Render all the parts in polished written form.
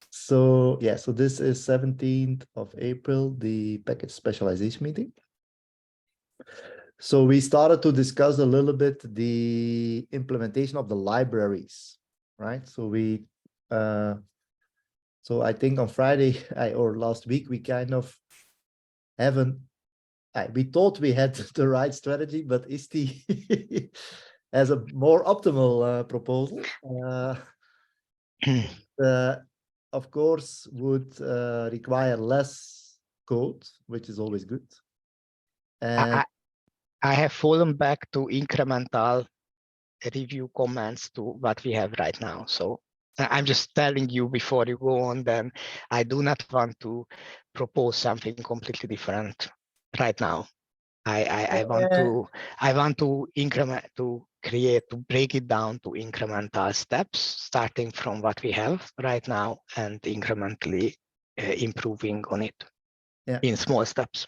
So yeah, so this is 17th of April, the package specialization meeting. So we started to discuss a little bit the implementation of the libraries, right? So we, so I think on Friday or last week, we kind of haven't, we thought we had the right strategy, but Isti has a more optimal proposal. Of course, would require less code, which is always good. And I have fallen back to incremental review comments to what we have right now. So I'm just telling you before you go on, then I do not want to propose something completely different right now. I want to increment, to break it down to incremental steps, starting from what we have right now and incrementally improving on it in small steps.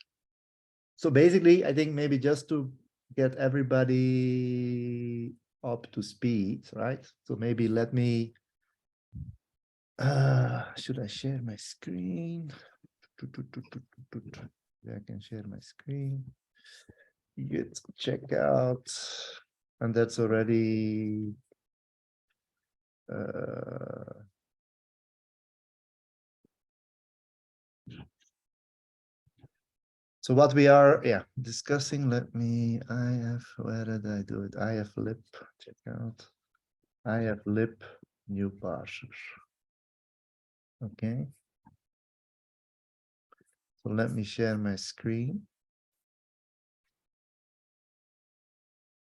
So basically, I think maybe just to get everybody up to speed, right? So maybe let me, should I share my screen? Yeah, I can share my screen. Git checkout, and that's already so what we are discussing, let me, where did I do it? lib checkout, lib new parser. Okay. So let me share my screen.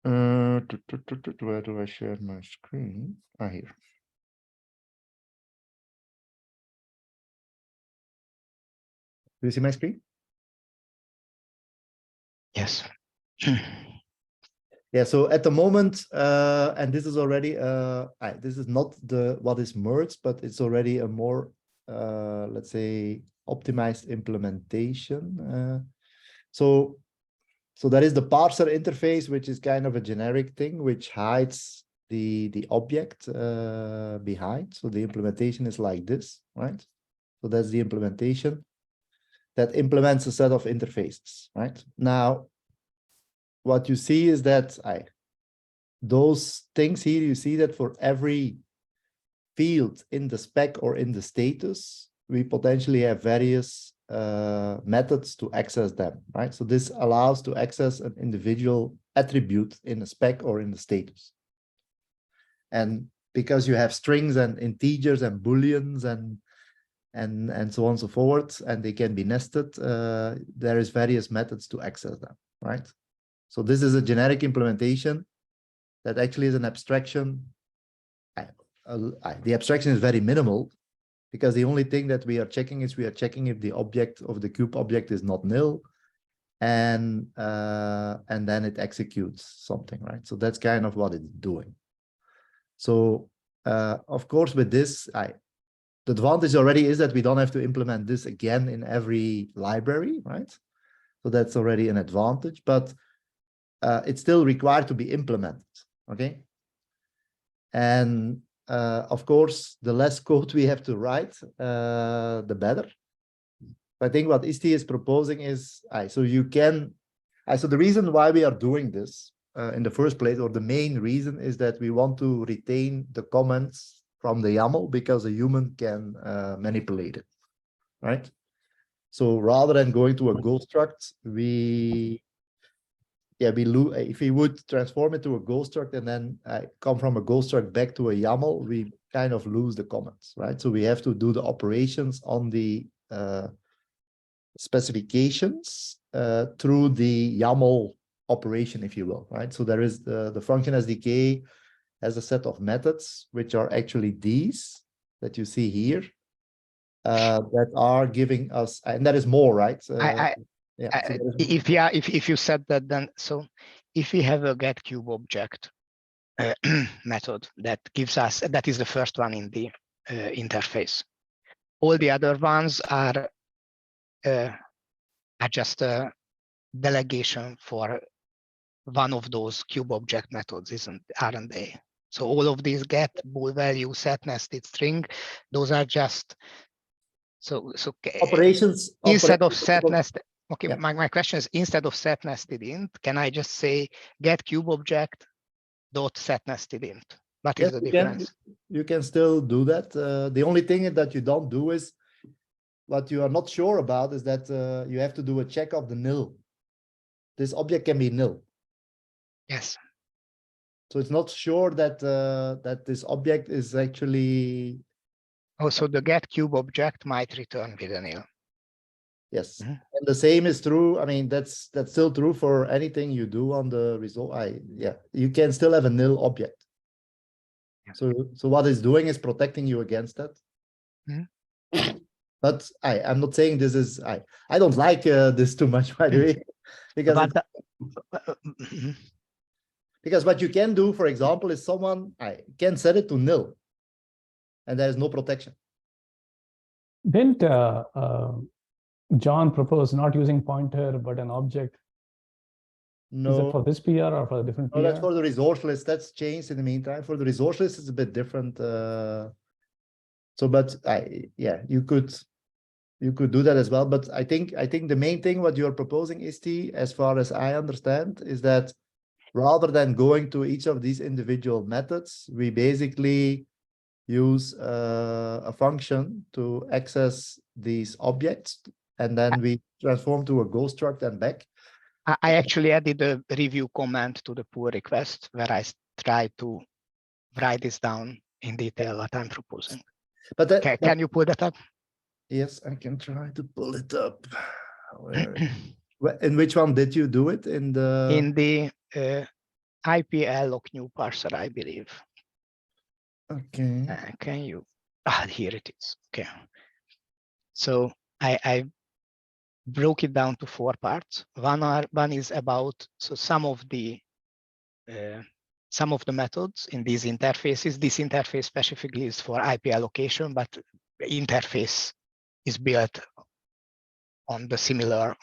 Where do I share my screen? Here. Do you see my screen? Yes. Yeah, so at the moment, and this is already, this is not what is merged, but it's already a more, let's say, optimized implementation. So that is the parser interface, which is kind of a generic thing, which hides the object behind. So the implementation is like this, right? So that's the implementation that implements a set of interfaces, right? Now, what you see is that those things here, you see that for every field in the spec or in the status, we potentially have various methods to access them, right? So this allows to access an individual attribute in a spec or in the status. And because you have strings and integers and booleans and so on and so forth, and they can be nested, there is various methods to access them, right? So this is a generic implementation that actually is an abstraction. The abstraction is very minimal because the only thing that we are checking is we are checking if the object of the cube object is not nil, and then it executes something, right? So that's kind of what it's doing. So of course, with this, the advantage already is that we don't have to implement this again in every library, right? So that's already an advantage, but it's still required to be implemented, okay? And of course, the less code we have to write, the better. I think what Isti is proposing is, so you can, so the reason why we are doing this in the first place, or the main reason, is that we want to retain the comments from the YAML because a human can manipulate it, right? So rather than going to a go struct, if we would transform it to a go struct and then come from a go struct back to a YAML, we kind of lose the comments, right? So we have to do the operations on the specifications through the YAML operation, if you will, right? So there is the function SDK has a set of methods, which are actually these that you see here, that are giving us, and that is more, right? If you said that, then so if we have a get cube object method that gives us, that is the first one in the interface. All the other ones are just a delegation for one of those cube object methods, aren't they? So all of these get, bool value, set, nested string, those are just Operations. instead of operations set nested. Okay, yeah. my question is, instead of set nested int, can I just say get cube object dot set nested int? What is Yes, the difference? you can still do that. The only thing that you don't do is what you are not sure about is that you have to do a check of the nil. This object can be nil. Yes. So it's not sure that that this object is actually. Also, the get cube object might return with a nil. Yes. And the same is true. I mean, that's still true for anything you do on the result. Yeah, you can still have a nil object. Yeah. So what it's doing is protecting you against that. But I'm not saying this is I don't like this too much, by the way, because because what you can do, for example, is someone can set it to nil, and there is no protection. Didn't John propose not using pointer but an object? No. Is that for this PR or for a different PR? No, that's for the resource list. That's changed in the meantime. For the resource list, it's a bit different. So, but yeah, you could do that as well. But I think the main thing what you're proposing, Isti, as far as I understand, is that rather than going to each of these individual methods, we basically use a function to access these objects, and then we transform to a Go struct and back. I actually added a review comment to the pull request where I try to write this down in detail what I'm proposing. But can you pull that up? Yes, I can try to pull it up. Where? In which one did you do it? In the IPLOC new parser, I believe. Okay. Can you? Here it is. Okay. So I broke it down to 4 parts. One is about some of the methods in these interfaces. This interface specifically is for IP allocation, but the interface is built on similar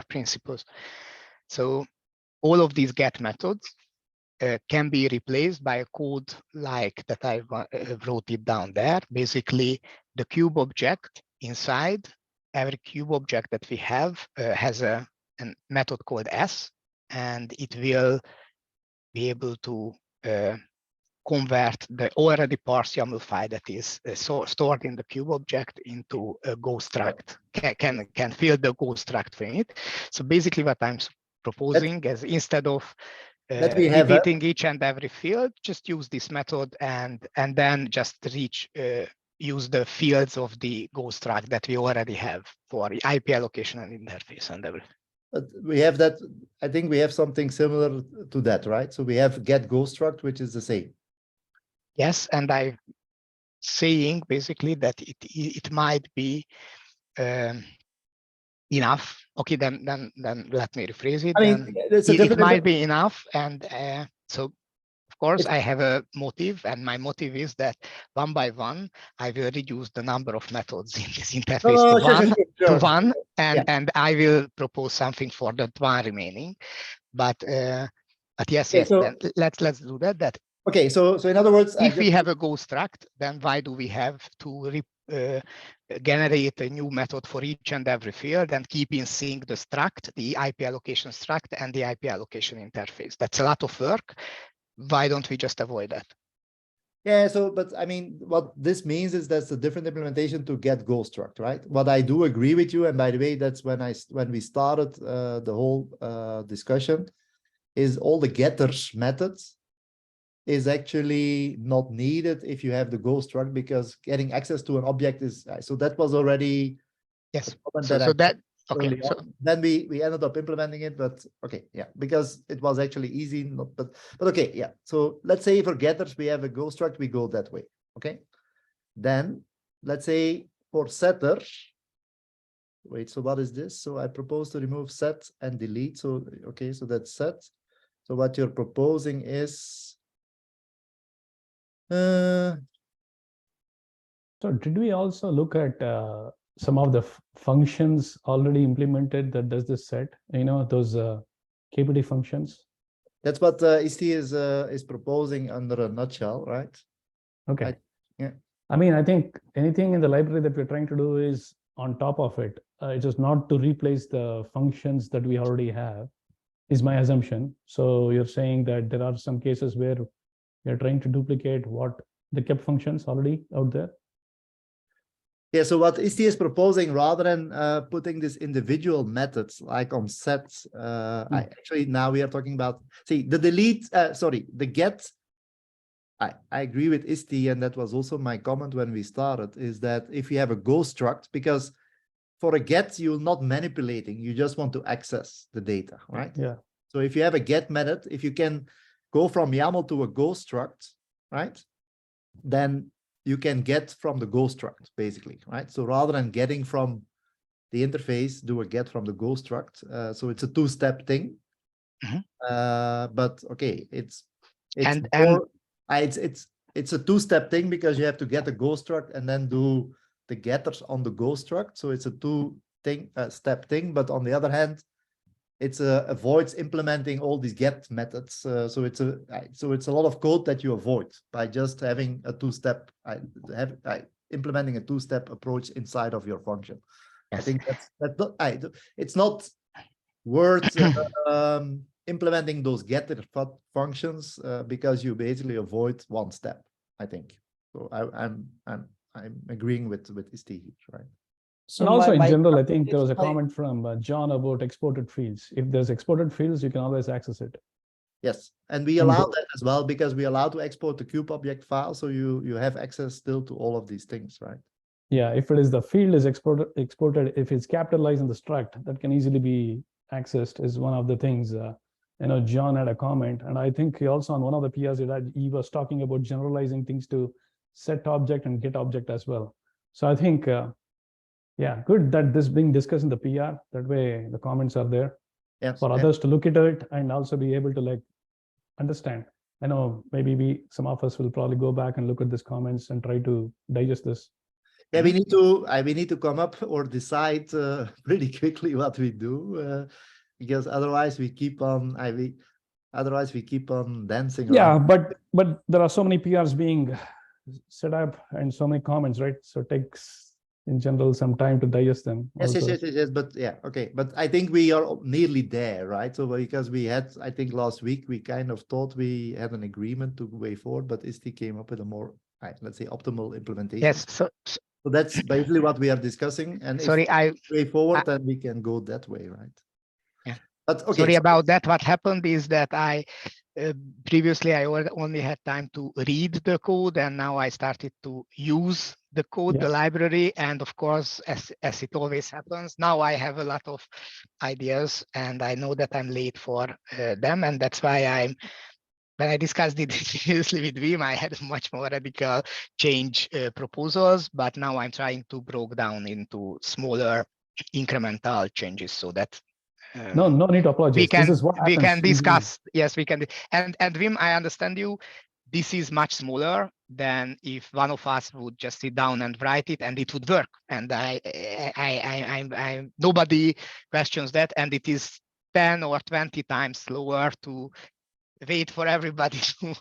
principles. So all of these get methods can be replaced by a code like that I wrote it down there. Basically, the cube object inside every cube object that we have has a method called S, and it will be able to convert the already parsed YAML file that is stored in the cube object into a Go struct. Can fill the Go struct for it. So basically, what I'm proposing is instead of repeating each and every field, just use this method and then just use the fields of the Go struct that we already have for IP allocation and interface and everything. But we have that. I think we have something similar to that, right? So we have get Go struct, which is the same. Yes, and I'm saying basically that it might be enough. Okay, then let me rephrase it. I mean, it might be enough, and so of course I have a motive, and my motive is that one by one I will reduce the number of methods in this interface to one, and I will propose something for the one remaining. But yes, so, then let's do that. Okay, so in other words, if we have a Go struct, then why do we have to generate a new method for each and every field and keep in sync the struct, the IP allocation struct, and the IP allocation interface? That's a lot of work. Why don't we just avoid that? Yeah, so, but I mean, what this means is that's a different implementation to get Go struct, right? What I do agree with you, and by the way, that's when we started the whole discussion, is all the getters methods is actually not needed if you have the Go struct, because getting access to an object is, so that was already. Yes, okay. So then we ended up implementing it, but okay, yeah, because it was actually easy, but okay, yeah. So let's say for getters, we have a Go struct, we go that way, okay? Then let's say for setters, wait, so what is this? So I propose to remove set and delete. So, okay, so that's set. So what you're proposing is, so did we also look at some of the functions already implemented that does this set, those KPD functions? That's what ISTE is proposing under a nutshell, right? Okay. Yeah. I mean, I think anything in the library that we're trying to do is on top of it. It is not to replace the functions that we already have, is my assumption. So you're saying that there are some cases where you're trying to duplicate what the kept functions already out there? Yeah, so what ISTE is proposing, rather than putting these individual methods like on sets, actually now we are talking about, see, the delete, the get, I agree with ISTE, and that was also my comment when we started, is that if you have a go struct, because for a get, you're not manipulating, you just want to access the data, right? Yeah. So if you have a get method, if you can go from YAML to a go struct, right, then you can get from the go struct, basically, right? So rather than getting from the interface, do a get from the go struct. So it's a two-step thing. But okay, it's a two-step thing because you have to get a go struct and then do the getters on the go struct. So it's a step thing. But on the other hand, it's avoids implementing all these get methods. So it's a lot of code that you avoid by just having a two-step, implementing a two-step approach inside of your function. Yes. I think it's not worth implementing those getter functions because you basically avoid one step, I think. So I'm agreeing with ISTE, right? So and also in general, I think there was a comment from John about exported fields. If there's exported fields, you can always access it. Yes, and we allow that as well because we allow to export the cube object file, so you have access still to all of these things, right? Yeah, if it is the field is exported, if it's capitalized in the struct, that can easily be accessed is one of the things. John had a comment, and I think he also on one of the PRs that he was talking about generalizing things to set object and get object as well. So I think. Yeah, good that this being discussed in the PR. That way the comments are there for others to look at it and also be able to understand. I know maybe some of us will probably go back and look at these comments and try to digest this. Yeah, we need to come up or decide pretty quickly what we do because otherwise we keep on dancing. Yeah, around. but there are so many PRs being set up and so many comments, right? So it takes in general some time to digest them. Yes, but yeah, okay, but I think we are nearly there, right? So because we had, I think last week we kind of thought we had an agreement to way forward, but ISTE came up with a more, let's say, optimal implementation. Yes, so that's basically what we are discussing. And way forward, then we can go that way, right? Yeah. But okay. Sorry about that. What happened is that previously I only had time to read the code, and now I started to use the code, the library, and of course, as it always happens, now I have a lot of ideas, and I know that I'm late for them, and that's why when I discussed it previously with Wim, I had much more radical change proposals, but now I'm trying to break down into smaller incremental changes so that no need to apologize. This is what happens. We can discuss. Yes, we can. And Wim, I understand you. This is much smaller than if one of us would just sit down and write it, and it would work. And I nobody questions that. And it is 10 or 20 times slower to wait for everybody to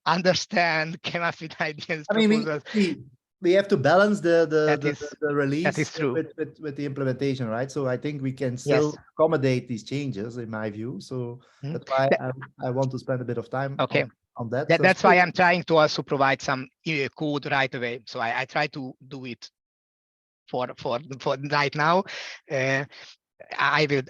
understand, come up with ideas. I mean, we have to balance the release with the implementation, right? So I think we can still accommodate these changes, in my view. So that's why I want to spend a bit of time on that. That's why I'm trying to also provide some code right away. So I try to do it for right now. I will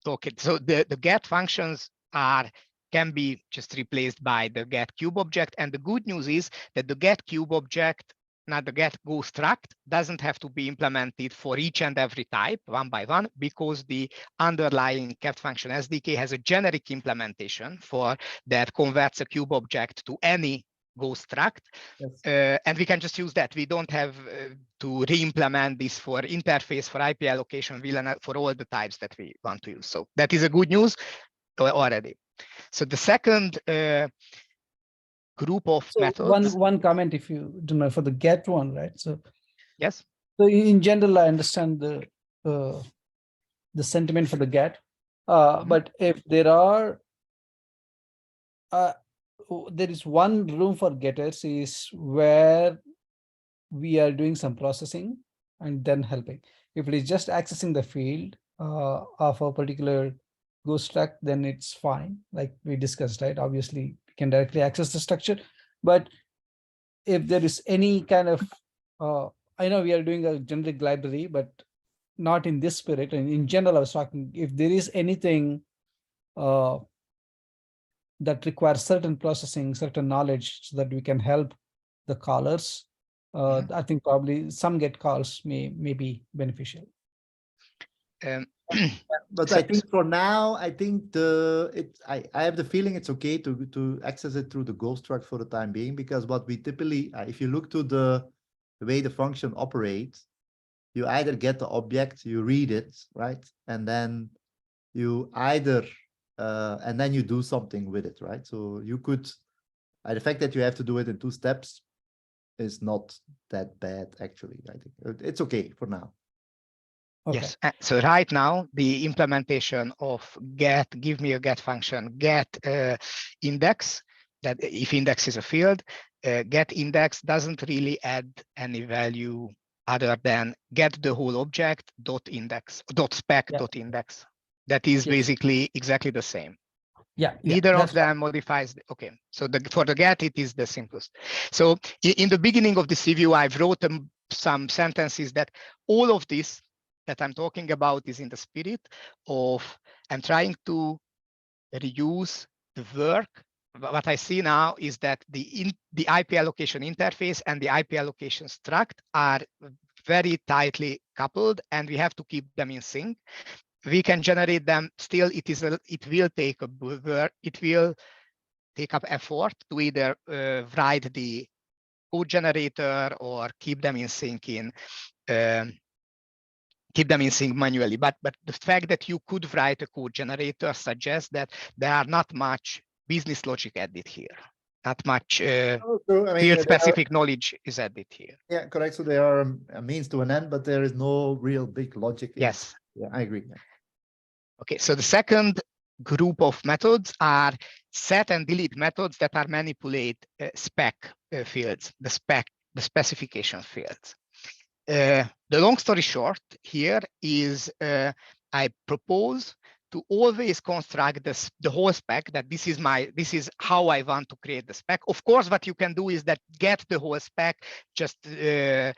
talk it. So the get functions can be just replaced by the get cube object. And the good news is that the get cube object, not the get go struct, doesn't have to be implemented for each and every type one by one, because the underlying kept function SDK has a generic implementation for that converts a cube object to any go struct. Yes. And we can just use that. We don't have to re-implement this for interface, for IP allocation, VLAN, for all the types that we want to use. So that is a good news already. So the second group of methods. One comment, if you don't know, for the get one, right? So yes. So in general, I understand the sentiment for the get, but if there are there is one room for getters is where we are doing some processing and then helping. If it is just accessing the field of a particular ghost struct, then it's fine. Like we discussed, right? Obviously, we can directly access the structure. But if there is any kind of, I know we are doing a generic library, but not in this spirit. And in general, I was talking, if there is anything that requires certain processing, certain knowledge so that we can help the callers, I think probably some get calls may be beneficial. But I think for now, I think I have the feeling it's okay to access it through the ghost struct for the time being, because what we typically, if you look to the way the function operates, you either get the object, you read it, right, and then you either and then you do something with it, right? So you could, the fact that you have to do it in 2 steps is not that bad, actually. I think it's okay for now. Okay. Yes. So right now, the implementation of get, give me a get function, get index, that if index is a field, get index doesn't really add any value other than get the whole object dot index, dot spec dot index. That is basically exactly the same. Neither of them modifies. Okay, so for the get, it is the simplest. So in the beginning of this review, I've wrote some sentences that all of this that I'm talking about is in the spirit of I'm trying to reuse the work. What I see now is that the IP allocation interface and the IP allocation struct are very tightly coupled, and we have to keep them in sync. We can generate them. Still, it will take up effort to either write the code generator or keep them in sync manually. But the fact that you could write a code generator suggests that there are not much business logic added here. Not much field-specific knowledge is added here. Yeah, correct. So they are a means to an end, but there is no real big logic. Yes. Yeah, I agree. Okay, so the second group of methods are set and delete methods that are manipulate spec fields, the specification fields. The long story short here is I propose to always construct the whole spec, that this is how I want to create the spec. Of course, what you can do is that get the whole spec, just modify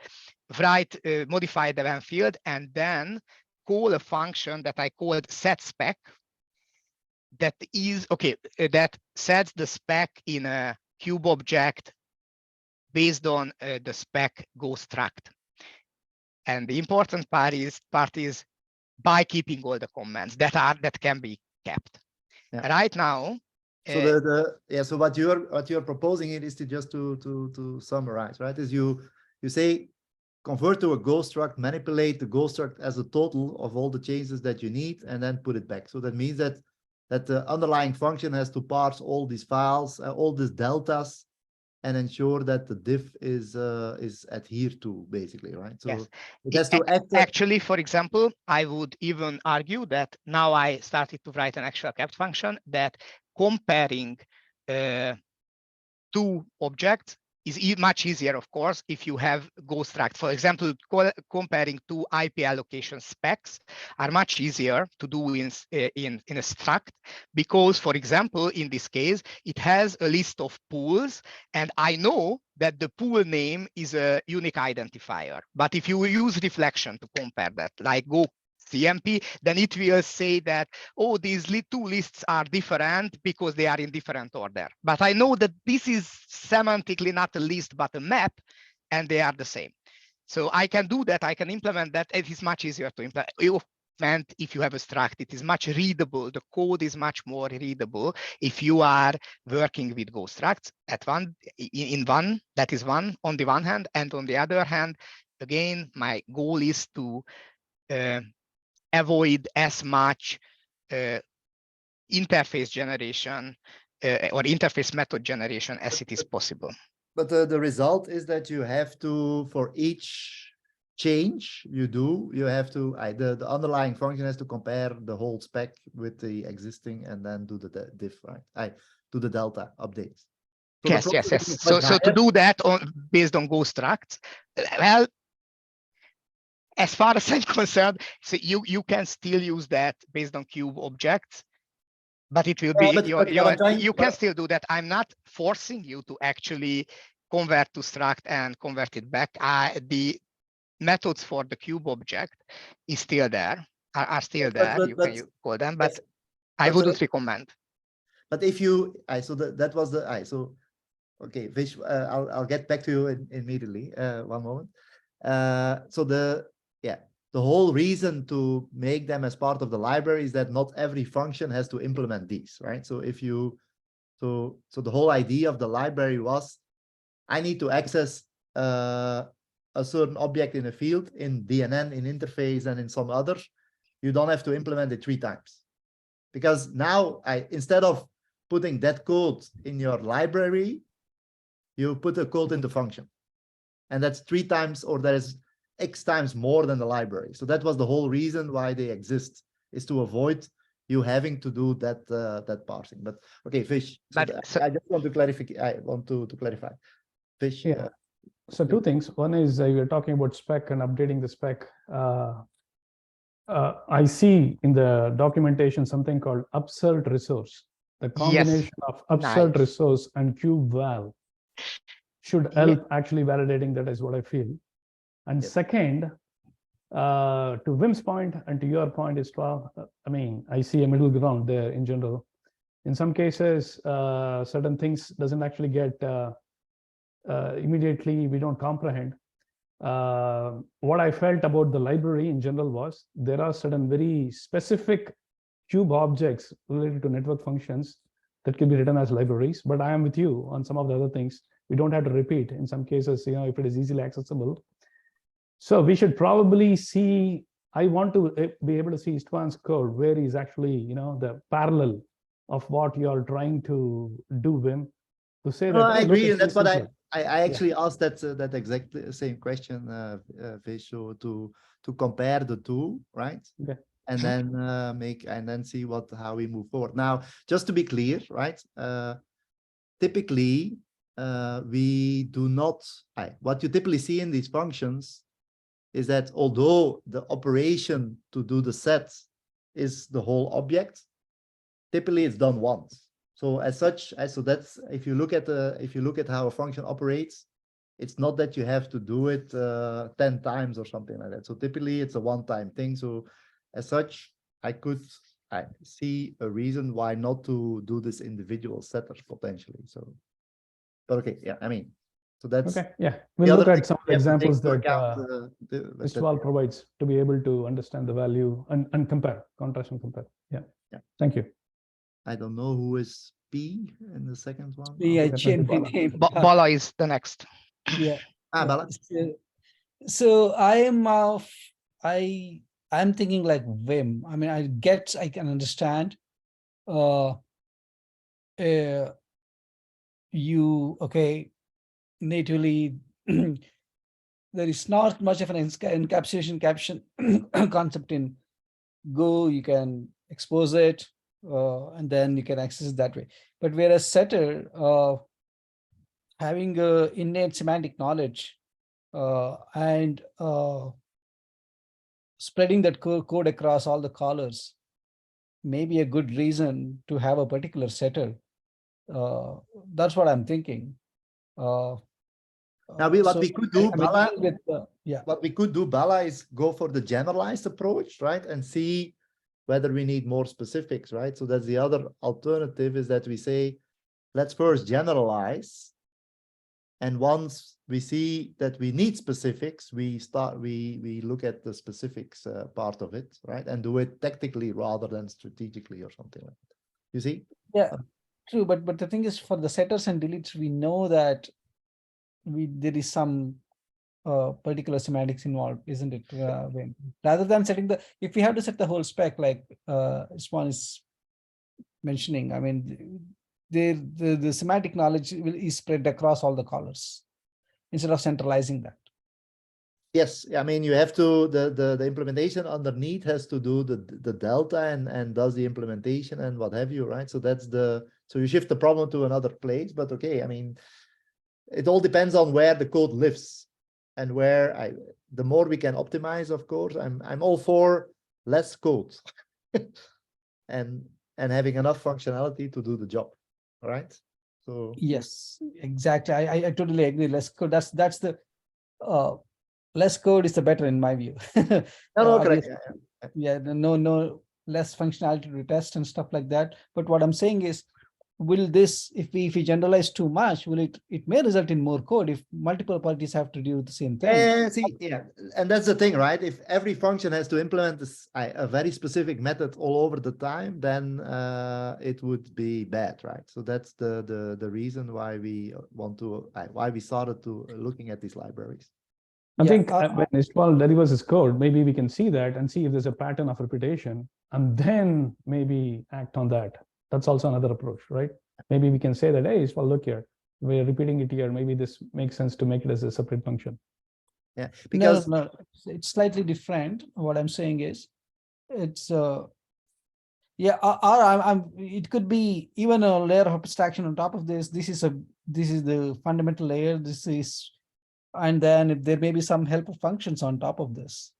the one field, and then call a function that I called setSpec that sets the spec in a cube object based on the spec ghost struct. And the important part is by keeping all the comments that can be kept. Yeah. Right now. So so what you're proposing is to just to summarize, right? Is you say convert to a ghost struct, manipulate the ghost struct as a total of all the changes that you need, and then put it back. So that means that the underlying function has to parse all these files, all these deltas, and ensure that the diff is adhered to, basically, right? So yes. it has to actually, for example, I would even argue that now I started to write an actual kept function that comparing 2 objects is much easier, of course, if you have ghost struct. For example, comparing 2 IP allocation specs are much easier to do in a struct, because, for example, in this case, it has a list of pools, and I know that the pool name is a unique identifier. But if you use reflection to compare that, like go CMP, then it will say that, oh, these 2 lists are different because they are in different order. But I know that this is semantically not a list, but a map, and they are the same. So I can do that. I can implement that. It is much easier to implement if you have a struct. It is much readable. The code is much more readable if you are working with ghost structs that is one on the one hand, and on the other hand, again, my goal is to avoid as much interface generation or interface method generation as it is possible. But the result is that you have to, for each change you have to, the underlying function has to compare the whole spec with the existing and then do the diff, right? to the Delta updates. So Yes, the yes, processing yes. is much So to higher. do that based on Go structs, well, as far as I'm concerned, so you can still use that based on cube objects, but it will be but what I'm trying- you can still do that. I'm not forcing you to actually convert to struct and convert it back. The methods for the cube object is still there, are still there. You can call them, but yes, I but wouldn't recommend. But if you, so that was the, so, okay, Vish, I'll get back to you immediately, one moment. So the whole reason to make them as part of the library is that not every function has to implement these, right? So if you, so the whole idea of the library was, I need to access a certain object in a field, in DNN, in interface, and in some others. You don't have to implement it 3 times. Because now, instead of putting that code in your library, you put the code in the function. And that's 3 times, or there is X times more than the library. So that was the whole reason why they exist, is to avoid you having to do that that parsing. But okay, Fish. So I just want to clarify. I want to clarify. Fish. Yeah. So 2 things. One is you're talking about spec and updating the spec. I see in the documentation something called upsert resource. The combination of upsert resource and cube val should help actually validating that, is what I feel. And second, to Wim's point and to your point as well, I mean, I see a middle ground there in general. In some cases, certain things doesn't actually get immediately, we don't comprehend. What I felt about the library in general was there are certain very specific cube objects related to network functions that can be written as libraries, but I am with you on some of the other things. We don't have to repeat in some cases, you know, if it is easily accessible. So we should probably see, I want to be able to see Istvan's code where he's actually, you know, the parallel of what you are trying to do, Wim, to say that. I agree, and that's what I actually asked that exact same question, Visho, to compare the two, right? Okay. And then see how we move forward. Now, just to be clear, right? Typically, we do not. What you typically see in these functions is that although the operation to do the set is the whole object, typically it's done once. So as such, so that's, if you look at how a function operates, it's not that you have to do it 10 times or something like that. So typically it's a one-time thing. So as such, I see a reason why not to do this individual setters potentially. So, but okay, yeah, I mean, so that's okay. Yeah, we'll look at some of the examples that Istval provides to be able to understand the value and compare, contrast and compare. Yeah. Thank you. I don't know who is P in the second one. Yeah, changed my name. Bala is the next. Yeah. Bala. So I'm thinking like Vim. I mean, I can understand. Natively there is not much of an encapsulation caption concept in Go. You can expose it and then you can access it that way. But whereas setter, having innate semantic knowledge and spreading that code across all the callers may be a good reason to have a particular setter. That's what I'm thinking. Now, what we could do, Bala, what we could do, Bala, is go for the generalized approach, right? And see whether we need more specifics, right? So that's the other alternative, is that we say, let's first generalize. And once we see that we need specifics, we look at the specifics part of it, right? And do it tactically rather than strategically or something like that. You see? Yeah, true. But the thing is, for the setters and deletes, we know that there is some particular semantics involved, isn't it? Rather than setting if we have to set the whole spec, like Swan is mentioning, I mean, the semantic knowledge is spread across all the callers instead of centralizing that. Yes, I mean, you have to, the implementation underneath has to do the delta and does the implementation and what have you, right? So that's the So you shift the problem to another place, but okay, I mean, it all depends on where the code lives and where the more we can optimize, of course, I'm all for less code and having enough functionality to do the job. All right. So yes, exactly. I totally agree. Less code. That's the less code is the better in my view. no, correct. Yeah, no less functionality to test and stuff like that. But what I'm saying is, will this, if we generalize too much, will it may result in more code if multiple parties have to do the same thing? See, yeah, and that's the thing, right? If every function has to implement this a very specific method all over the time, then it would be bad, right? So that's the reason why we want to why we started to looking at these libraries. I think when Istval delivers his code, maybe we can see that and see if there's a pattern of repetition, and then maybe act on that. That's also another approach, right? Maybe we can say that, hey, Istval, look here, we're repeating it here. Maybe this makes sense to make it as a separate function. Yeah, because no, it's slightly different. What I'm saying is, it's yeah, it could be even a layer of abstraction on top of this. This is the fundamental layer. This is, and then if there may be some helper functions on top of this,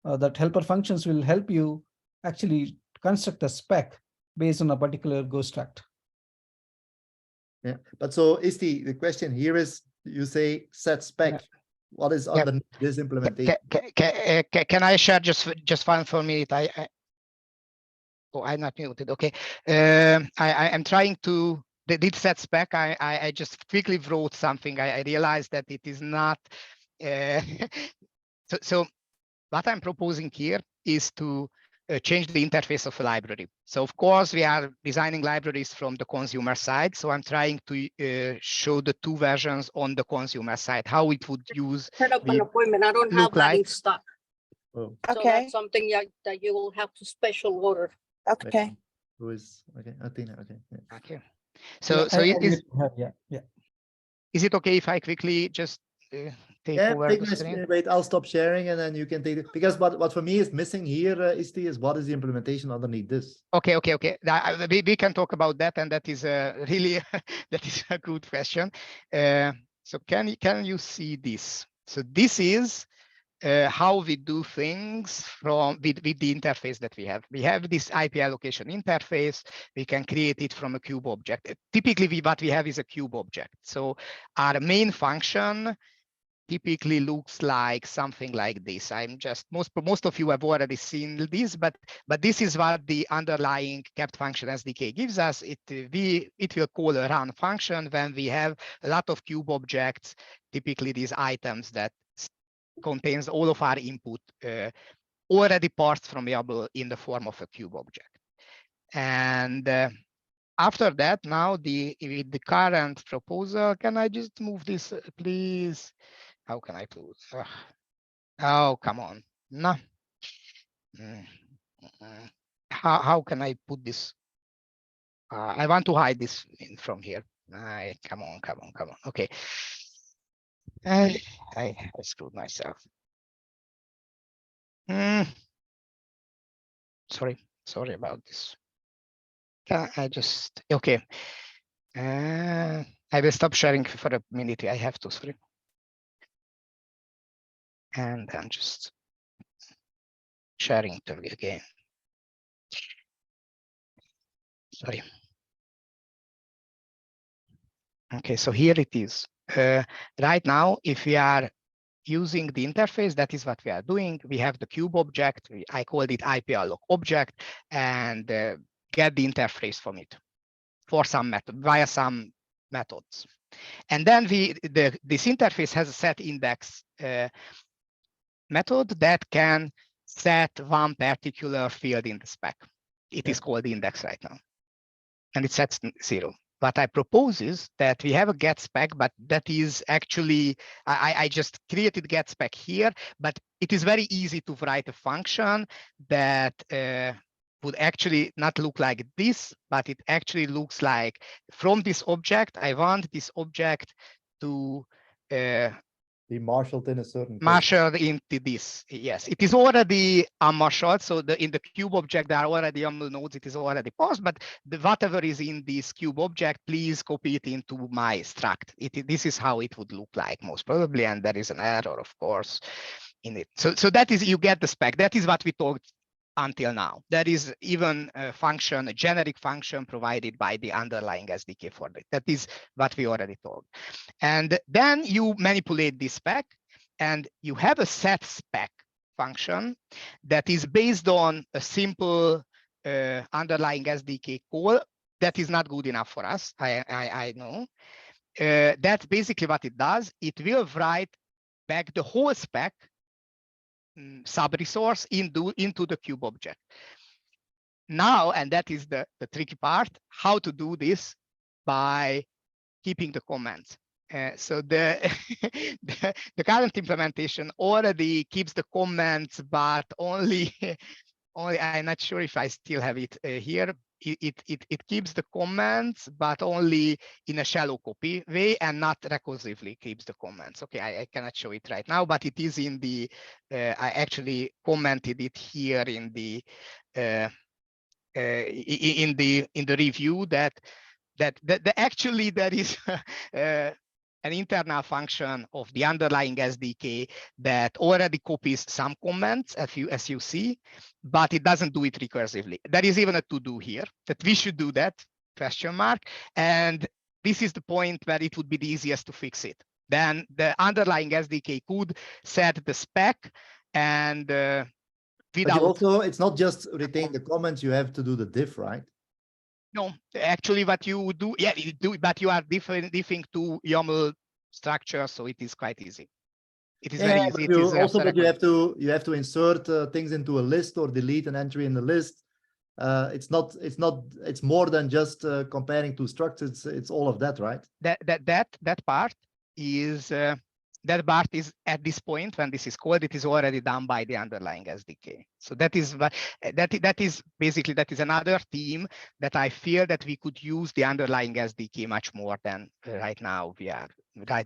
that helper functions will help you actually construct a spec based on a particular Go struct. Yeah, but so is the question here is, you say set spec. Yeah. What is underneath this implementation? Can I share just one for a minute? I'm not muted. Okay, I am trying to. Did set spec. I just quickly wrote something. I realized that it is not. So what I'm proposing here is to change the interface of a library. So of course we are designing libraries from the consumer side. So I'm trying to show the two versions on the consumer side, how it would use. Set up an appointment. I don't have that in stock. Oh. So that's something that you will have to special order. Okay. Who is okay? Athena. Okay. Yeah. Okay. So Yeah. Is it okay if I quickly just take over the screen? Wait, I'll stop sharing and then you can take it, because what for me is missing here is what is the implementation underneath this? Okay. We can talk about that, and that is really that is a good question. So can you see this? So this is how we do things with the interface that we have. We have this IP allocation interface. We can create it from a cube object. Typically, what we have is a cube object. So our main function typically looks like something like this. I'm just most of you have already seen this, but this is what the underlying kept function SDK gives us. It will call a run function when we have a lot of cube objects, typically these items that contains all of our input already parsed from YAML in the form of a cube object. And after that, now with the current proposal, can I just move this, please? How can I close? Oh, come on. No. How can I put this? I want to hide this from here. Come on. Okay. I screwed myself. Sorry about this. Can I just, okay. I will stop sharing for a minute. I have to, sorry. And I'm just sharing to again. Sorry. Okay, so here it is. Right now, if we are using the interface, that is what we are doing. We have the cube object. I called it IPalloc object, and get the interface from it for some method via some methods. And then this interface has a set index method that can set one particular field in the spec. It is called index right now, and it sets 0. What I propose is that we have a get spec, but that is actually, I just created get spec here, but it is very easy to write a function that would actually not look like this, but it actually looks like from this object, I want this object to be marshaled in a certain case. Marshaled into this. Yes, it is already unmarshaled. So in the cube object, there are already YAML nodes. It is already paused, but whatever is in this cube object, please copy it into my struct. This is how it would look like most probably. And there is an error, of course, in it. So that is, you get the spec. That is what we talked until now. There is even a function, a generic function provided by the underlying SDK for it. That is what we already talked. And then you manipulate this spec, and you have a set spec function that is based on a simple underlying SDK call. That is not good enough for us, I know. That's basically what it does. It will write back the whole spec sub-resource into the cube object. Now, and that is the tricky part, how to do this by keeping the comments. So the current implementation already keeps the comments, but only I'm not sure if I still have it here. It keeps the comments, but only in a shallow copy way and not recursively keeps the comments. Okay, I cannot show it right now, but it is in the, I actually commented it here in the review that actually there is an internal function of the underlying SDK that already copies some comments, as you see, but it doesn't do it recursively. There is even a to-do here that we should do that, question mark. And this is the point where it would be the easiest to fix it. Then the underlying SDK could set the spec and But without. you also, it's not just retain the comments, you have to do the diff, right? No, actually what you do, yeah, you do, but you are diffing to YAML structure, so it is quite easy. It is very easy. But you have to insert things into a list or delete an entry in the list. It's more than just comparing two structures. It's all of that, right? That part is at this point when this is called, it is already done by the underlying SDK. So that is basically another theme that I feel that we could use the underlying SDK much more than right now we are doing right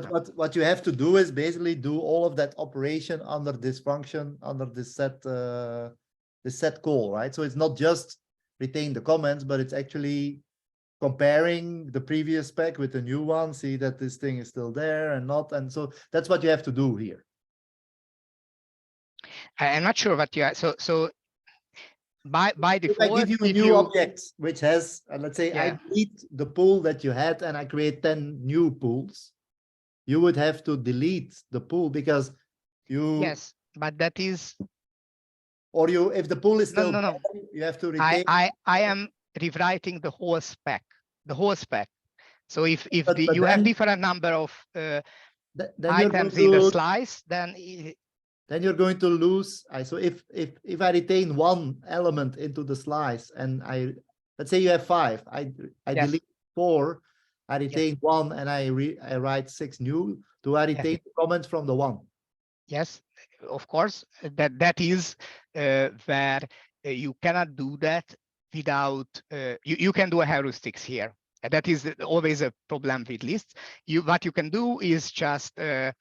now. What you have to do is basically do all of that operation under this function, under this set call, right? So it's not just retain the comments, but it's actually comparing the previous spec with the new one, see that this thing is still there and not, and so that's what you have to do here. I'm not sure what you are, so by default, if I give you a new object which has, let's say, yeah, I delete the pool that you had and I create 10 new pools, you would have to delete the pool because you. Yes, but that is. Or if the pool is still. No. You have to retain. I am rewriting the whole spec. So if you have different number of items in the slice, then you're going to lose. So if I retain one element into the slice and let's say you have 5, I yes, delete 4, I retain yes, 1 and I write 6 new. Do I retain yes, the comments from the 1? Yes, of course. That is where you cannot do that without you can do a heuristics here. That is always a problem with lists. What you can do is just and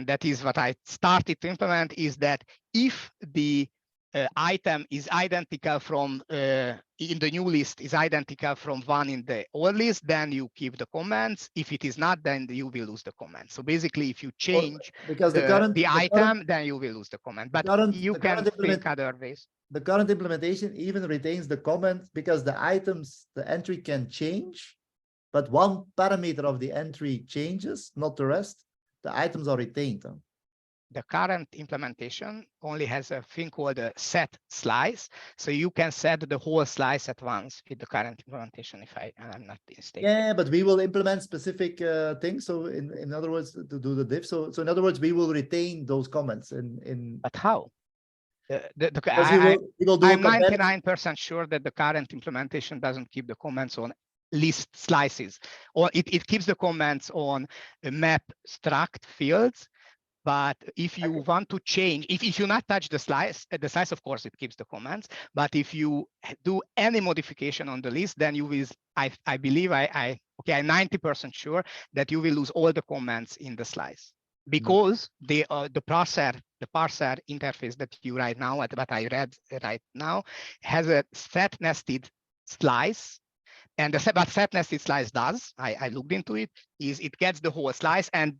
that is what I started to implement, is that if the item is identical from in the new list is identical from one in the old list, then you keep the comments. If it is not, then you will lose the comment. So basically, if you change the item, then you will lose the comment. But you can think other ways. The current implementation even retains the comment because the items, the entry can change, but one parameter of the entry changes, not the rest. The items are retained. The current implementation only has a thing called a set slice. So you can set the whole slice at once with the current implementation, if I'm not mistaken. Yeah, but we will implement specific things. So in other words, to do the diff. So in other words, we will retain those comments in. But how? I'm 99% sure that the current implementation doesn't keep the comments on list slices, or it keeps the comments on map struct fields, But if you want to change, if you not touch the slice, of course, it keeps the comments. But if you do any modification on the list, then you will, I believe, I'm 90% sure that you will lose all the comments in the slice, because the parser interface that you right now, what I read right now, has a set nested slice. And what set nested slice does, I looked into it, is it gets the whole slice and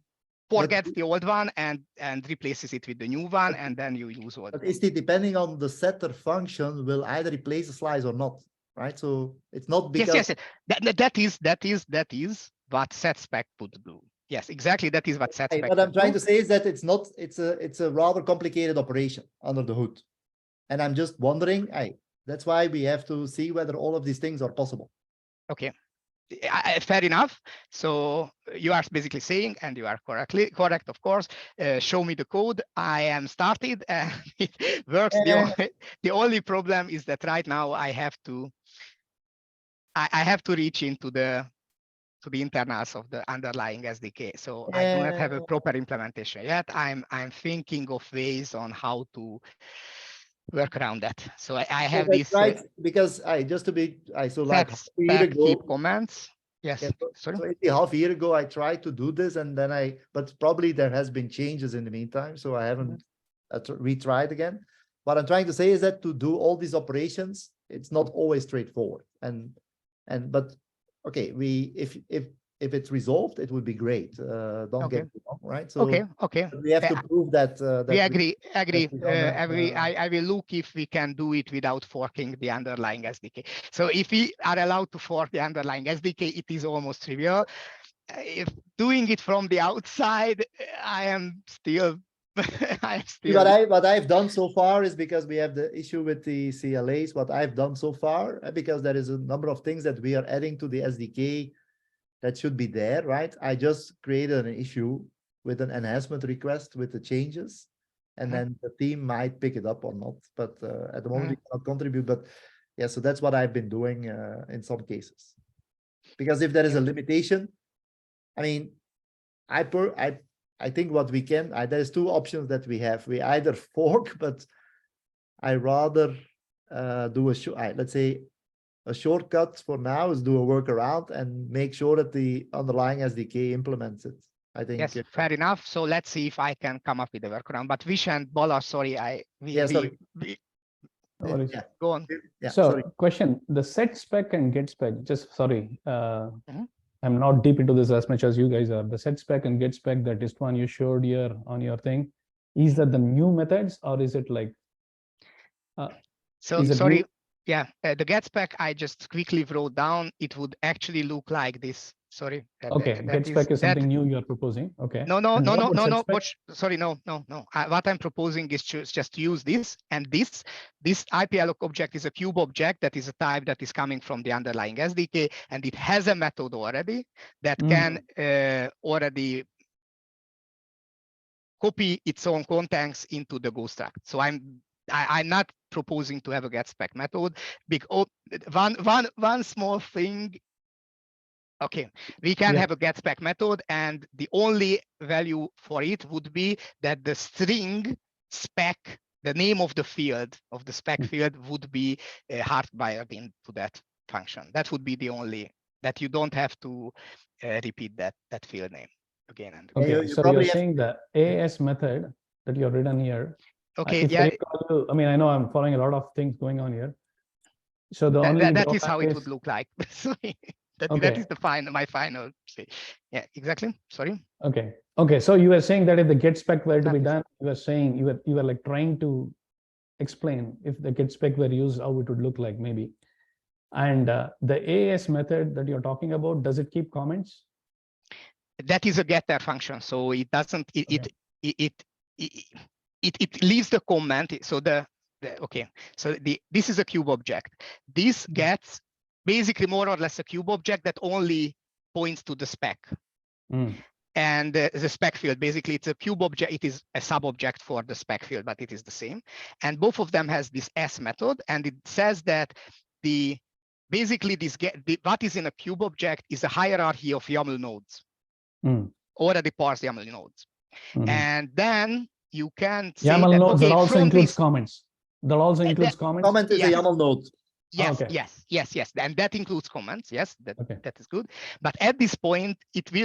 forgets the old one and replaces it with the new one, and then you use all. But is it depending on the setter function will either replace the slice or not, right? So it's not because yes. That is what set spec would do. Yes, exactly. That is what set spec. What I'm trying to say is that it's not. It's a rather complicated operation under the hood, and I'm just wondering. That's why we have to see whether all of these things are possible. Okay. Fair enough. So you are basically saying, and you are correct, of course, show me the code. I am started and it works. The only problem is that right now I have to reach into the internals of the underlying SDK. So I do not have a proper implementation yet. I'm thinking of ways on how to work around that. So I have this because just to be so like keep comments. Yes. So half a year ago I tried to do this, and then but probably there has been changes in the meantime, so I haven't retried again. What I'm trying to say is that to do all these operations, it's not always straightforward. But okay, if it's resolved, it would be great. Don't get me wrong, right? So okay. We have to prove that. We agree. I will look if we can do it without forking the underlying SDK. So if we are allowed to fork the underlying SDK, it is almost trivial. If doing it from the outside, I am still. What I've done so far is, because we have the issue with the CLAs. What I've done so far, because there is a number of things that we are adding to the SDK that should be there, right? I just created an issue with an enhancement request with the changes, and then the team might pick it up or not. But at the moment, we cannot contribute. But yeah, so that's what I've been doing in some cases. Because if there is a limitation, I mean, I think what we can, there's two options that we have. We either fork, but I rather do let's say, a shortcut for now is do a workaround and make sure that the underlying SDK implements it. I think. Yes, fair enough. So let's see if I can come up with a workaround. But Vish and Bala, sorry, go on. Yeah, so question, the set spec and get spec, just sorry, I'm not deep into this as much as you guys are. The set spec and get spec, that is one you showed here on your thing. Is that the new methods, or is it like? So sorry. Yeah, the get spec I just quickly wrote down. It would actually look like this. Sorry. Okay, get spec is something new you are proposing. Okay. No. Sorry, no. What I'm proposing is just use this, and this IPalloc object is a cube object that is a type that is coming from the underlying SDK, and it has a method already that can already copy its own contents into the Go struct. So I'm not proposing to have a get spec method. One small thing. Okay, we can have a get spec method, and the only value for it would be that the string spec, the name of the field of the spec field, would be hardwired into that function. That would be the only, that you don't have to repeat that field name again and again. Okay, so you're saying the AS method that you've written here. Okay, yeah. I mean, I know I'm following a lot of things going on here. So the that is how it would look like. That is my final say. Yeah, exactly. Sorry. Okay. So you were saying that if the get spec were to be done, you were saying you were like trying to explain if the get spec were used, how it would look like maybe. And the AS method that you're talking about, does it keep comments? That is a getter function, so it doesn't. It leaves the comment. So this is a cube object. This gets basically more or less a cube object that only points to the spec. And the spec field, basically it's a cube object. It is a sub-object for the spec field, but it is the same. And both of them has this S method, and it says that what is in a cube object is a hierarchy of YAML nodes. Already parsed YAML nodes. And then you can say YAML that, nodes, okay, that also from includes this, comments. That also includes comments. Comment is Yes. a YAML node. yes, okay. yes, and that includes comments. Yes, Okay. that is good. But at this point,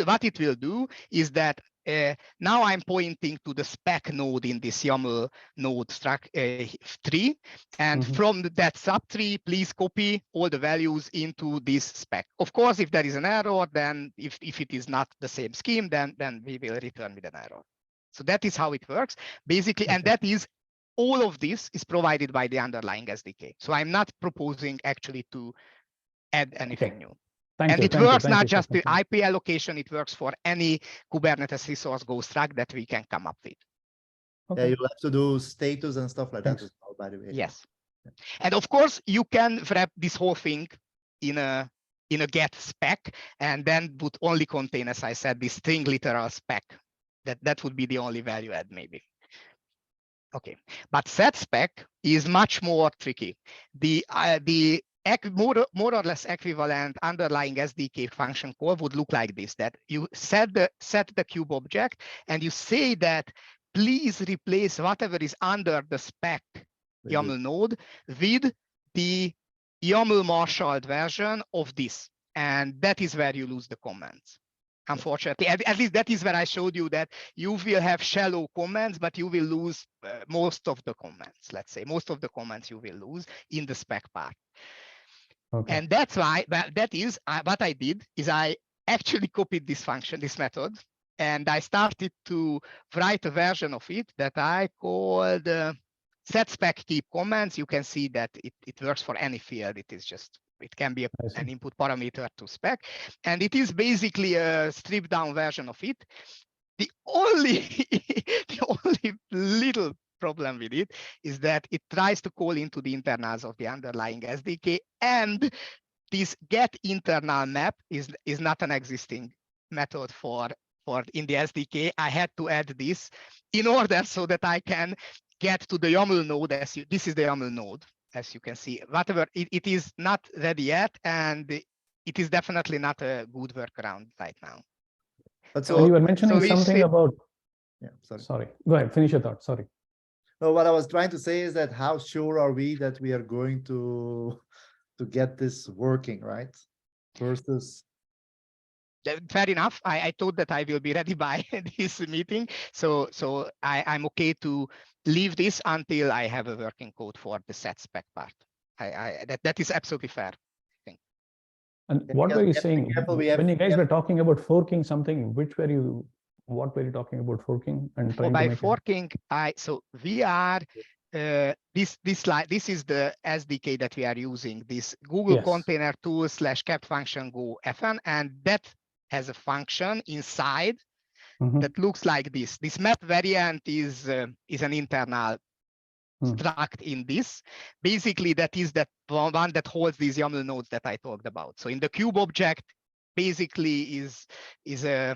what it will do is that now I'm pointing to the spec node in this YAML node tree, and from that subtree, please copy all the values into this spec. Of course, if there is an error, then if it is not the same scheme, then we will return with an error. So that is how it works, basically, and that is all of this is provided by the underlying SDK. So I'm not proposing actually to add anything new. Thank you. It works not just the IP allocation, it works for any Kubernetes resource ghost track that we can come up with. Okay. Yeah, you'll have to do status and stuff like that as well, by the way. Yes. And of course, you can wrap this whole thing in a get spec and then would only contain, as I said, the string literal spec. That would be the only value add maybe. Okay, but set spec is much more tricky. The more or less equivalent underlying SDK function call would look like this: that you set the cube object and you say that please replace whatever is under the spec YAML node with the YAML marshaled version of this, and that is where you lose the comments. Unfortunately, at least that is where I showed you that you will have shallow comments, but you will lose most of the comments. Let's say most of the comments you will lose in the spec part. Okay. And that's why that is what I did is I actually copied this function, this method, and I started to write a version of it that I called set spec keep comments. You can see that it works for any field. It is just, it can be an input parameter to spec, and it is basically a stripped down version of it. The only little problem with it is that it tries to call into the internals of the underlying SDK, and this get internal map is not an existing method for in the SDK. I had to add this in order so that I can get to the YAML node. This is the YAML node. As you can see, whatever it is not ready yet, and it is definitely not a good workaround right now. But so you were mentioning something about. Yeah, sorry. Go ahead. Finish your thought. Sorry. No, what I was trying to say is that how sure are we that we are going to get this working, right? Versus. Fair enough. I thought that I will be ready by this meeting, so I'm okay to leave this until I have a working code for the set spec part. That is absolutely fair, I think. And what were you saying when you guys were talking about forking something? What were you talking about forking and trying to make forking? So we are this is the SDK that we are using. This Google Container Tools / kept function go fn, and that has a function inside that looks like this. This map variant is an internal struct in this. Basically, that is that one that holds these YAML nodes that I talked about. So in the cube object, basically is a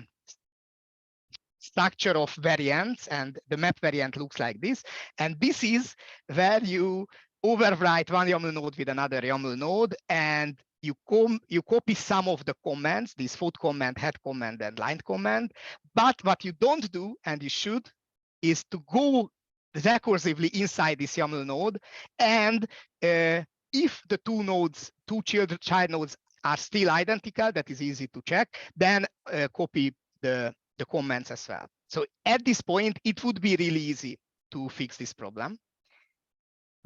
structure of variants, and the map variant looks like this. And this is where you overwrite one YAML node with another YAML node, and you copy some of the commands, this foot command, head command, and line command. But what you don't do, and you should, is to go recursively inside this YAML node. And if the two child nodes are still identical, that is easy to check, then copy the comments as well. So at this point, it would be really easy to fix this problem.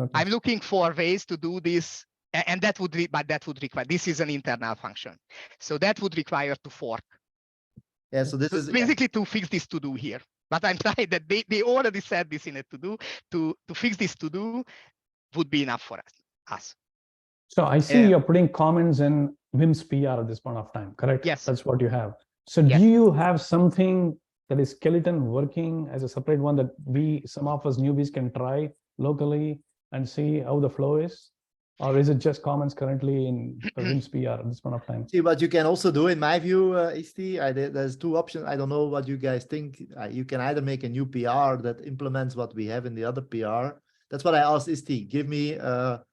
Okay. I'm looking for ways to do this, and that would require, this is an internal function. So that would require to fork. Yeah, so this is basically to fix this to do here. But I'm sorry that they already said this in a to do. To fix this to do would be enough for us. So I see you're putting comments in Vim's PR at this point of time, correct? Yes. That's what you have. So do you have something that is skeleton working as a separate one that some of us newbies can try locally and see how the flow is? Or is it just comments currently in the Vim's PR at this point of time? See, what you can also do, in my view, Isti, there's two options. I don't know what you guys think. You can either make a new PR that implements what we have in the other PR. That's what I asked Isti. Give me a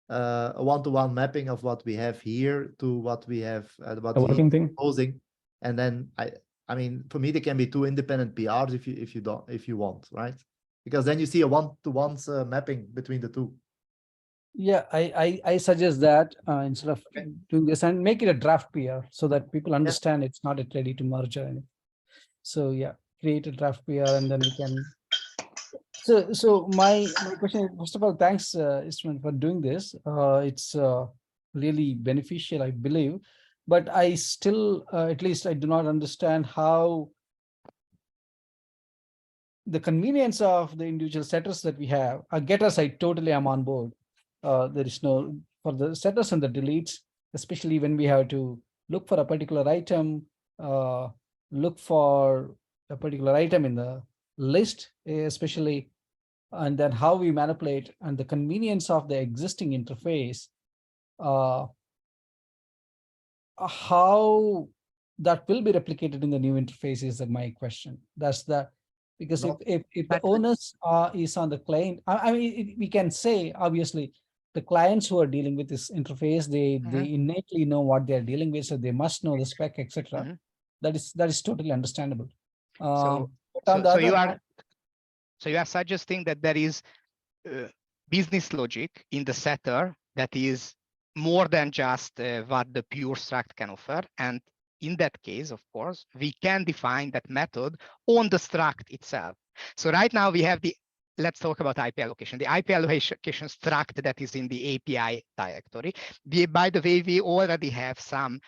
one-to-one mapping of what we have here to what we have, what the working thing. Proposing. And then I mean, for me, they can be two independent PRs if you want, right? Because then you see a one-to-one mapping between the two. Yeah, I suggest that instead of doing this, and make it a draft PR so that people understand it's not yet ready to merge or anything. So yeah, create a draft PR and then we can. So my question is, first of all, thanks Istvan, for doing this. It's really beneficial, I believe, but I still at least I do not understand how the convenience of the individual setters that we have. Getters, I totally am on board. There is no, for the setters and the deletes, especially when we have to look for a particular item, look for a particular item in the list, especially, and then how we manipulate and the convenience of the existing interface, how that will be replicated in the new interface is my question. That's the, because if the onus is on the client, I mean, we can say, obviously, the clients who are dealing with this interface, they innately know what they're dealing with, so they must know the spec, etc. That is totally understandable. So you are suggesting that there is business logic in the setter that is more than just what the pure struct can offer. And in that case, of course, we can define that method on the struct itself. So right now we have the, let's talk about IP allocation. The IP allocation struct that is in the API directory. By the way, we already have some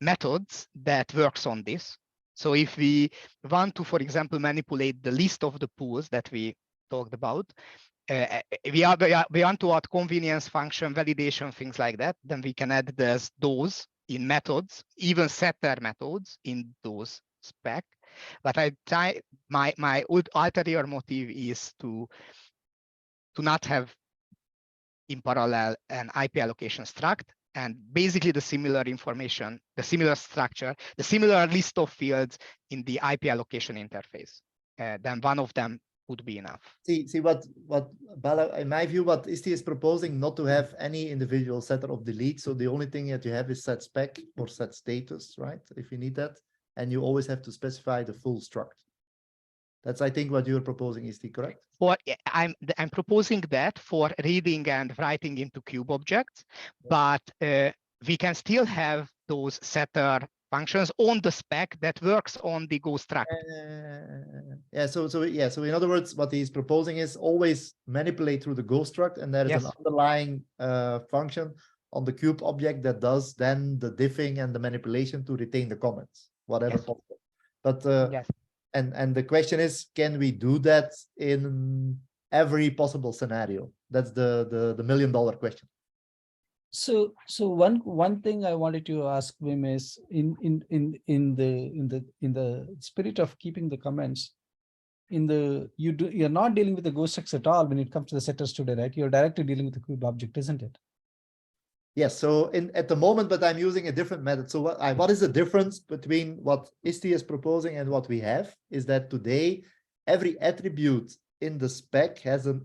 methods that works on this. So if we want to, for example, manipulate the list of the pools that we talked about, we want to add convenience function, validation, things like that, then we can add those in methods, even setter methods in those spec. But I try, my ulterior motive is to not have in parallel an IP allocation struct, and basically the similar information, the similar structure, the similar list of fields in the IP allocation interface. Then one of them would be enough. See what Bala, in my view, what ISTI is proposing, not to have any individual setter of delete. So the only thing that you have is set spec or set status, right? If you need that, and you always have to specify the full struct. That's, I think, what you're proposing, ISTI, correct? Or I'm proposing that for reading and writing into cube objects, but we can still have those setter functions on the spec that works on the Go struct. So in other words, what he's proposing is always manipulate through the Go struct, and there is an underlying function on the cube object that does then the diffing and the manipulation to retain the comments, whatever possible. But and the question is, can we do that in every possible scenario? That's the $1 million question. So one thing I wanted to ask Wim is, in the spirit of keeping the comments, you're not dealing with the Go structs at all when it comes to the setters today, right? You're directly dealing with the cube object, isn't it? Yes. So at the moment, but I'm using a different method. So what is the difference between what ISTI is proposing and what we have is that today every attribute in the spec has a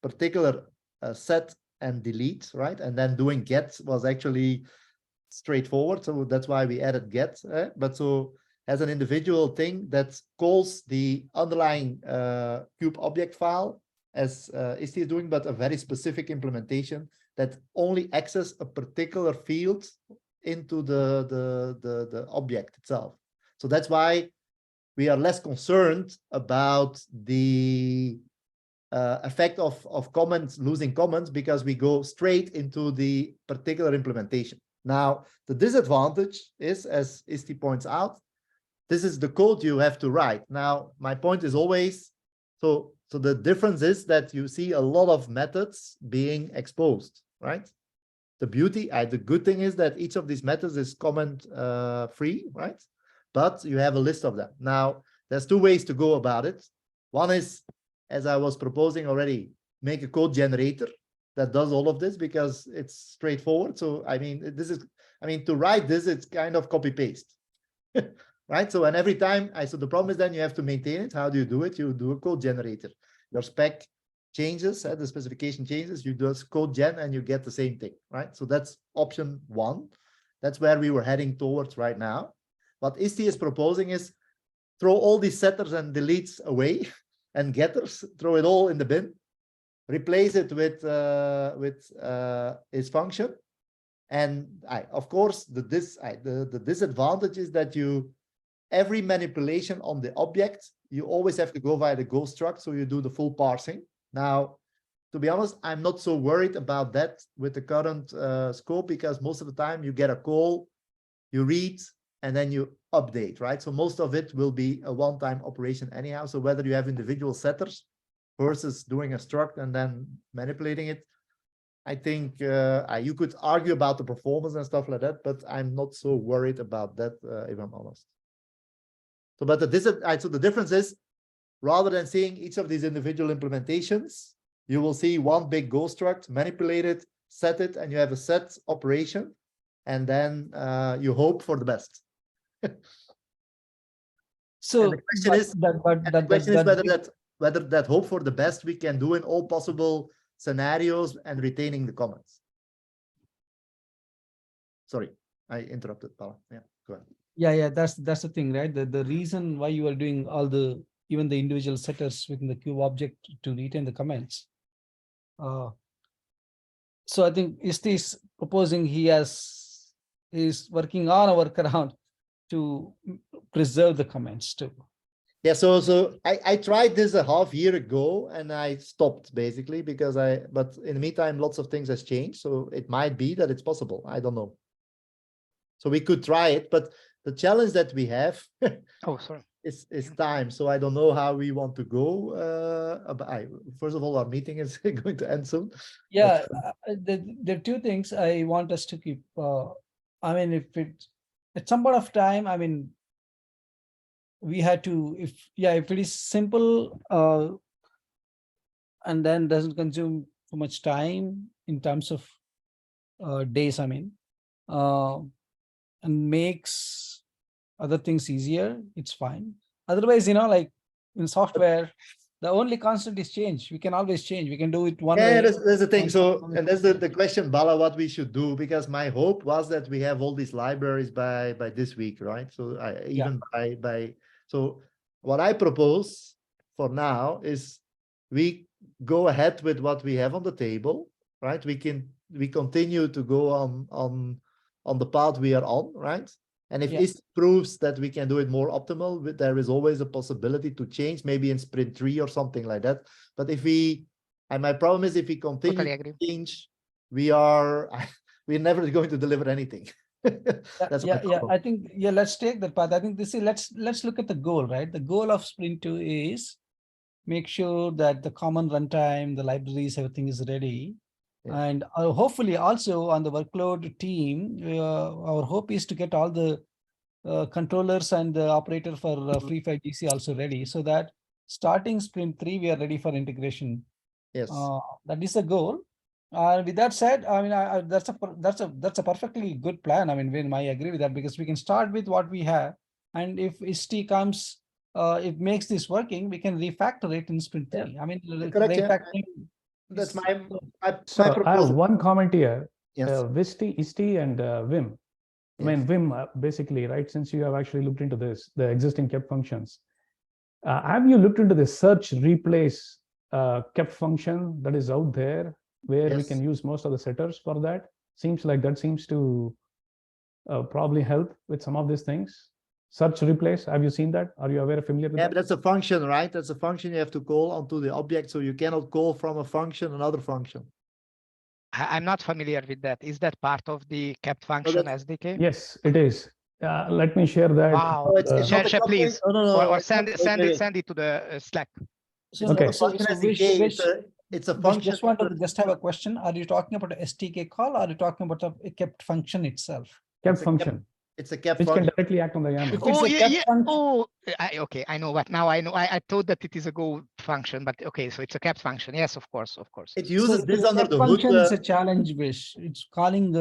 particular set and delete, right? And then doing get was actually straightforward. So that's why we added get. But so as an individual thing that calls the underlying cube object file as ISTI is doing, but a very specific implementation that only access a particular field into the object itself. So that's why we are less concerned about the effect of comments, losing comments, because we go straight into the particular implementation. Now, the disadvantage is, as ISTI points out, this is the code you have to write. Now, my point is always, so the difference is that you see a lot of methods being exposed, right? The good thing is that each of these methods is comment free, right? But you have a list of them. Now, there's two ways to go about it. One is, as I was proposing already, make a code generator that does all of this because it's straightforward. So, I mean, to write this, it's kind of copy paste, right? So, and every time, so the problem is then you have to maintain it. How do you do it? You do a code generator. Your spec changes, the specification changes, you do code gen and you get the same thing, right? So that's option one. That's where we were heading towards right now. What ISTI is proposing is throw all these setters and deletes away and getters, throw it all in the bin, replace it with its function. And of course, the disadvantage is that every manipulation on the object, you always have to go via the Go struct, so you do the full parsing. Now, to be honest, I'm not so worried about that with the current scope, because most of the time you get a call, you read, and then you update, right? So most of it will be a one-time operation anyhow. So whether you have individual setters versus doing a struct and then manipulating it, I think you could argue about the performance and stuff like that, but I'm not so worried about that, if I'm honest. So, but the difference is, rather than seeing each of these individual implementations, you will see one big Go struct, manipulate it, set it, and you have a set operation, and then you hope for the best. So the question is whether that hope for the best we can do in all possible scenarios and retaining the comments. Sorry, I interrupted, Paula. Yeah, go ahead. Yeah, that's the thing, right? The reason why you are doing all even the individual setters within the cube object to retain the comments. So I think ISTI is proposing is working on a workaround to preserve the comments too. Yeah, so I tried this a half year ago and I stopped basically because but in the meantime, lots of things has changed. So it might be that it's possible. I don't know. So we could try it, but the challenge that we have is time. So I don't know how we want to go. First of all, our meeting is going to end soon. Yeah, there are two things I want us to keep. I mean, if at some point of time, I mean, we had to, if it is simple and then doesn't consume too much time in terms of days, I mean, and makes other things easier, it's fine. Otherwise, like in software, the only constant is change. We can always change. We can do it one way. Yeah, that's the thing. So, and that's the question, Bala, what we should do, because my hope was that we have all these libraries by this week, right? So so what I propose for now is we go ahead with what we have on the table, right? We continue to go on the path we are on, right? And if it proves that we can do it more optimal, there is always a possibility to change, maybe in sprint 3 or something like that. But my problem is if we continue to change, we're never going to deliver anything. I think let's take that path. I think let's look at the goal, right? The goal of sprint 2 is make sure that the common runtime, the libraries, everything is ready. Yeah. And hopefully also on the workload team, our hope is to get all the controllers and the operator for Free 5 GC also ready, so that starting sprint 3, we are ready for integration. Yes, that is the goal. With that said, I mean, that's a perfectly good plan. I mean, I agree with that, because we can start with what we have, and if ISTI comes, it makes this working, we can refactor it in sprint 3. I mean, refactoring. That's my proposal. I have one comment here. Yes. ISTI and Vim. I mean, Vim basically, right? Since you have actually looked into this, the existing kept functions, have you looked into the search replace kept function that is out there, where we can use most of the setters for that? Seems like that seems to probably help with some of these things. Search replace, have you seen that? Are you familiar with that? But that's a function, right? That's a function you have to call onto the object, so you cannot call from a function another function. I'm not familiar with that. Is that part of the kept function SDK? Yes, it is. Let me share that. Wow. Share, please. No. Or send it to the Slack. Okay. It's a function. Just have a question. Are you talking about an STK call, or are you talking about a kept function itself? Kept function. It's a kept which function. Can directly act on the YAML. Okay, I know what. Now I know. I thought that it is a Go function, but okay, so it's a kept function. Yes, of course. It uses this under the hood. Function is a challenge, Wish. It's calling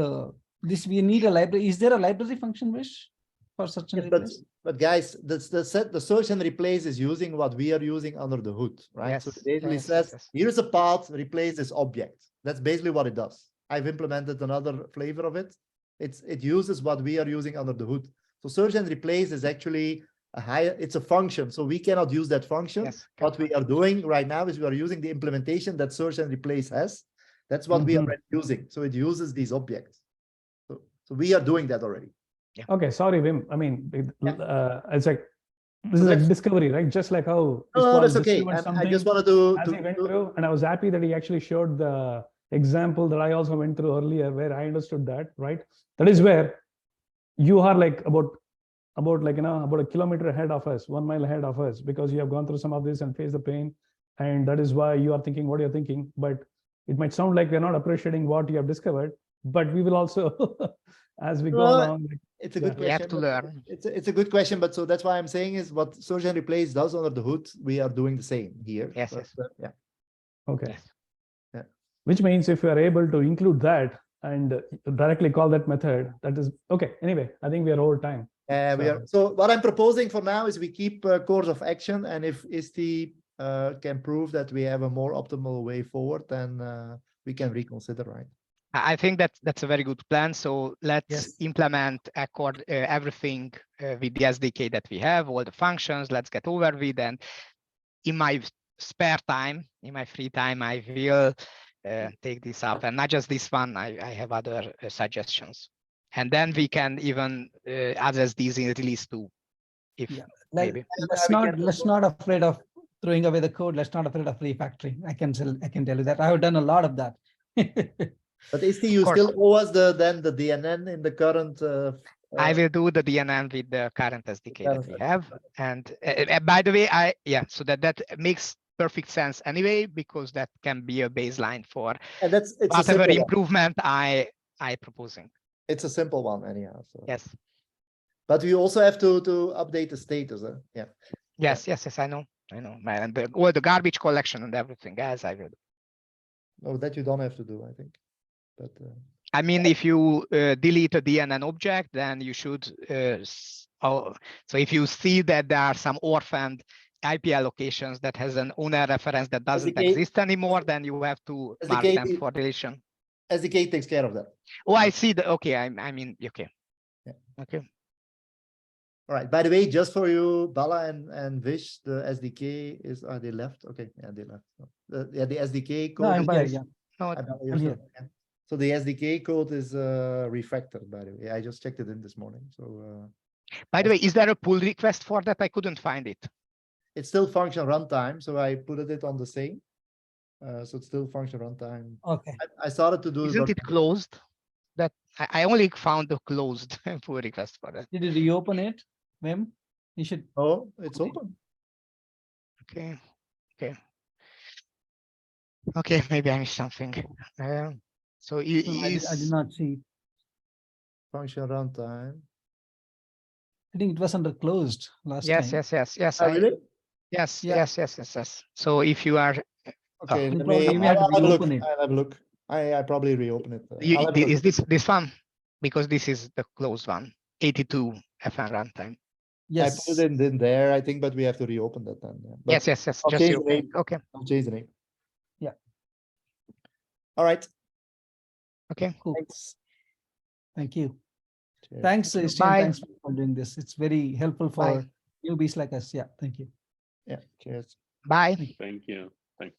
this. We need a library. Is there a library function, Wish, for such an replace? But guys, the search and replace is using what we are using under the hood, right? Yes, so it basically says, here's a path, replace this object. That's basically what it does. I've implemented another flavor of it. It uses what we are using under the hood. So search and replace is actually a higher, it's a function. So we cannot use that function. Yes. What we are doing right now is we are using the implementation that search and replace has. That's what we are already using. So it uses these objects. So we are doing that already. Okay, sorry, Wim. I mean, it's like this So is like that's- discovery, right? Just like how No, that's okay. discovered I something just wanted to, as he went through, and I was happy that he actually showed the example that I also went through earlier, where I understood that, right? That is where you are like about like, about a kilometer ahead of us, 1 mile ahead of us, because you have gone through some of this and faced the pain, and that is why you are thinking what you're thinking. But it might sound like we're not appreciating what you have discovered, but we will also as we go Well, along. it's a good We question. have to but learn. It's a good question, but so that's why I'm saying is what search and replace does under the hood, we are doing the same here. Yes, But, yes. yeah. Okay. Yes. Yeah. Which means if you are able to include that and directly call that method, that is okay. Anyway, I think we are over time. So what I'm proposing for now is we keep course of action, and if ISTI can prove that we have a more optimal way forward, then we can reconsider, right? I think that's a very good plan. So let's Yes. implement everything with the SDK that we have, all the functions. Let's get over with, and in my spare time, in my free time, I will take this up, and not just this one. I have other suggestions, and then we can even address these in release 2, if maybe. Let's not afraid of throwing away the code. Let's not afraid of refactoring. I can tell you that I have done a lot of that. But ISTI, you course. still owe us the DNN in the current. I will do the DNN with the current SDK that we current have. And by the way, so that makes perfect sense anyway, because that can be a baseline for And it's whatever a simple improvement I proposing. one. It's a simple one anyhow. So. Yes. But we also have to update the status. Yeah. Yes, I know. And all the garbage collection and everything else I will do. No, that you don't have to do, I think. But I mean, if you delete a DNN object, then you should. So if you see that there are some orphaned IP allocations that has an owner reference that doesn't SDK exist anymore, then you have to mark SDK them for deletion. SDK takes care of that. Oh, I see. Okay, I mean, okay. Yeah. Okay. All right. By the way, just for you, Bala and Vish, the SDK is, are they left? Okay, yeah, they left. The SDK code. No, I'm here. Yeah. No, I'm here. Yeah. So the SDK code is refactored, by the way. I just checked it in this morning. So by the way, is there a pull request for that? I couldn't find it. it's still function runtime, so I put it on the same. So it's still function runtime. Okay. I started to do it. Isn't it closed? That I only found the closed pull request for that. Did you reopen it, Wim? You should. Oh, it's open. Okay. Okay, maybe I missed something. So I did not see. Function runtime. I think it was under closed last time. Yes. Oh, really? Yes. Yeah. Yes. So if you are, Okay, You let probably me may have to I'll have a look. reopen it. I'll have a look. I probably reopen it. I'll have a look. is this one? Because this is the closed one, 82 FN runtime. Yes. I put it in there, I think, but we have to reopen that then. Yeah. But Yes. I'll Just change you. the name. Okay. I'll change the name. Yeah. All right. Okay. Cool. Thanks. Thank you. Cheers. Thanks, Thank you. Christian. Bye. Thanks for doing this. It's very helpful for Bye. newbies like us. Yeah. Thank you. Yeah. Cheers. Bye. Thank you. Thanks.